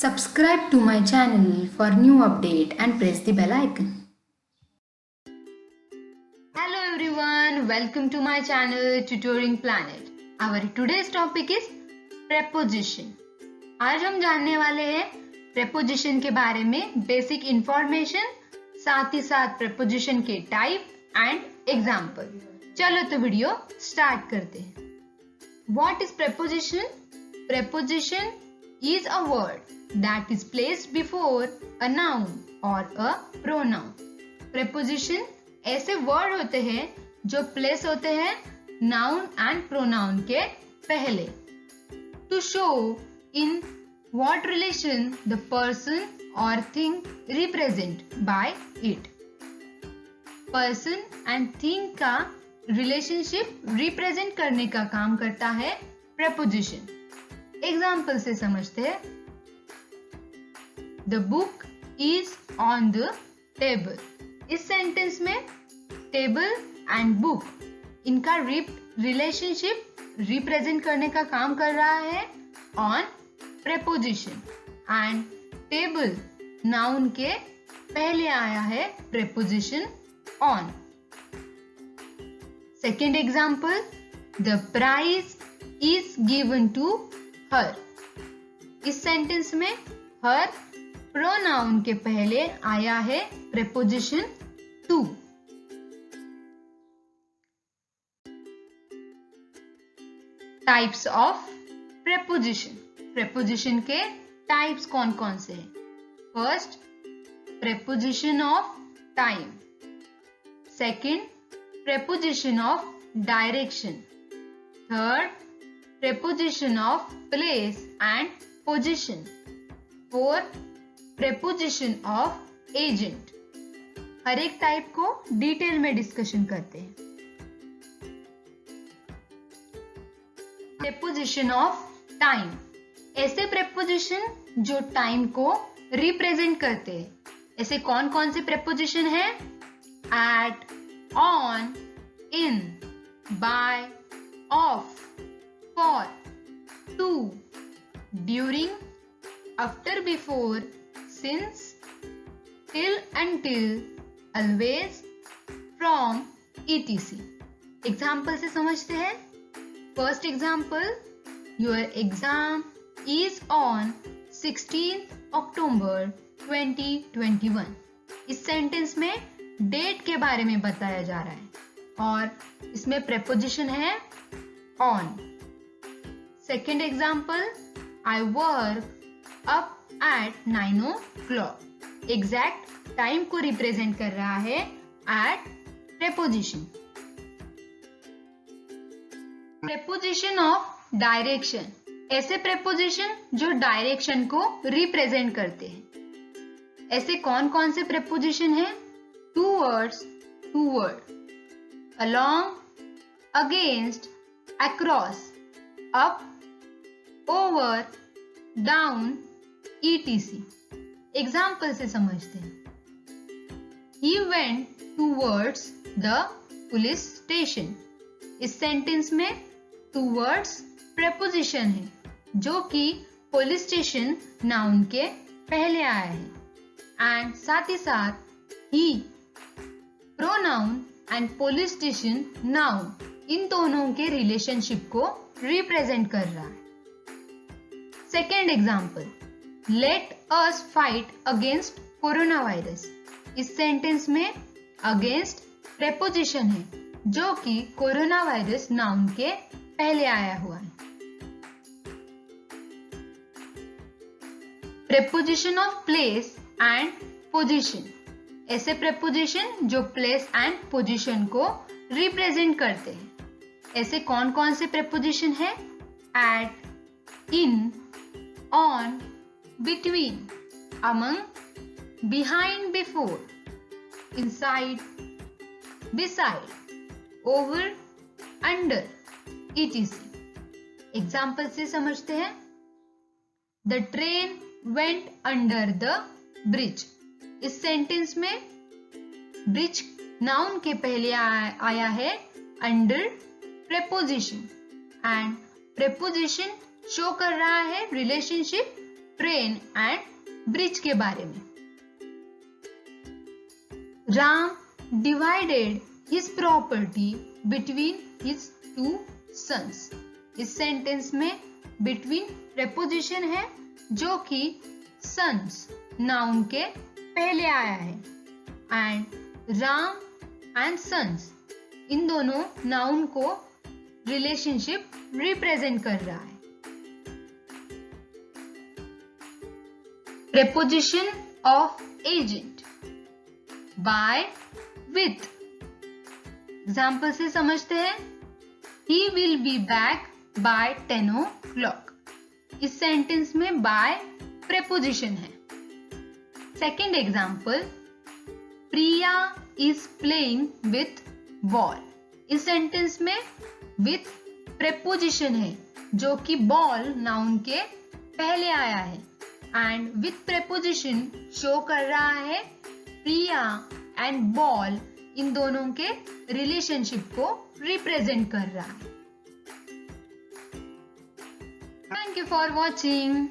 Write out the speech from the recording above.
Subscribe to my channel for new update and press the bell icon. Hello everyone, welcome to my channel Tutoring Planet. Our today's topic is preposition. आज हम जानने वाले हैं preposition के बारे में basic information, साथ ही साथ preposition के टाइप एंड एग्जाम्पल. चलो तो वीडियो स्टार्ट करते हैं. What is preposition? Preposition is a word that is placed before a noun or a pronoun. Preposition ऐसे word होते हैं जो place होते हैं noun and pronoun के पहले, to show in what relation the person or thing represent by it. Person and thing का relationship represent करने का काम करता है preposition. एग्जाम्पल से समझते हैं. The book is on the table. इस सेंटेंस में टेबल एंड बुक इनका रिलेशनशिप रिप्रेजेंट करने का काम कर रहा है on preposition, and table noun के पहले आया है preposition on. Second example, the prize is given to her. इस सेंटेंस में हर प्रोनाउन के पहले आया है preposition to. Types of preposition. Preposition के टाइप्स कौन कौन से हैं? First, preposition of time. Second, preposition of direction. Third, preposition of place and position. Fourth, preposition of agent. हर एक टाइप को डिटेल में डिस्कशन करते हैं. preposition of time. ऐसे preposition जो टाइम को रिप्रेजेंट करते हैं. ऐसे कौन कौन से preposition हैं? at, on, in, by, of, for, to, during, after, before, since, till, until, always, from, etc. Example से समझते हैं. First example, your exam is on 16th October 2021. इस सेंटेंस में डेट के बारे में बताया जा रहा है और इसमें प्रेपोजिशन है on. Second example, I work up at 9 o'clock. Exact time को रिप्रेजेंट कर रहा है at preposition. Preposition of direction. ऐसे प्रेपोजिशन जो डायरेक्शन को रिप्रेजेंट करते हैं. ऐसे कौन कौन से प्रेपोजिशन हैं? Towards, toward, along, against, across, up, over, down, etc. Example से समझते हैं. He went towards the police station. इस सेंटेंस में towards preposition है जो कि पुलिस स्टेशन नाउन के पहले आया है, एंड साथ ही साथ he pronoun and police station noun in दोनों के रिलेशनशिप को रिप्रेजेंट कर रहा है. Second example, let us fight against corona virus. इस सेंटेंस में अगेंस्ट प्रेपोजिशन है जो कि कोरोना वायरस नाउन के पहले आया हुआ है. Preposition of place and position. ऐसे प्रेपोजिशन जो प्लेस एंड पोजीशन को रिप्रेजेंट करते हैं. ऐसे कौन कौन से प्रेपोजिशन है? At, in, on, between, among, behind, before, inside, beside, over, under, etc. Example से समझते हैं. The train went under the bridge. इस सेंटेंस में ब्रिज नाउन के पहले आया है under preposition, and preposition show कर रहा है रिलेशनशिप ट्रेन एंड ब्रिज के बारे में। Ram divided his property between his 2 sons. इस सेंटेंस में बिटवीन प्रेपोजिशन है जो कि सन्स नाउन के पहले आया है एंड राम एंड सन्स इन दोनों नाउन को रिलेशनशिप रिप्रेजेंट कर रहा है। Preposition of agent by with. Example से समझते हैं। He will be back by 10 o'clock। इस सेंटेंस में बाय प्रेपोजिशन है। Second example, Priya is playing with ball. इस सेंटेंस में विथ प्रेपोजिशन है जो कि बॉल नाउन के पहले आया है एंड विथ प्रेपोजिशन शो कर रहा है प्रिया एंड बॉल इन दोनों के रिलेशनशिप को रिप्रेजेंट कर रहा है। Thank you for watching.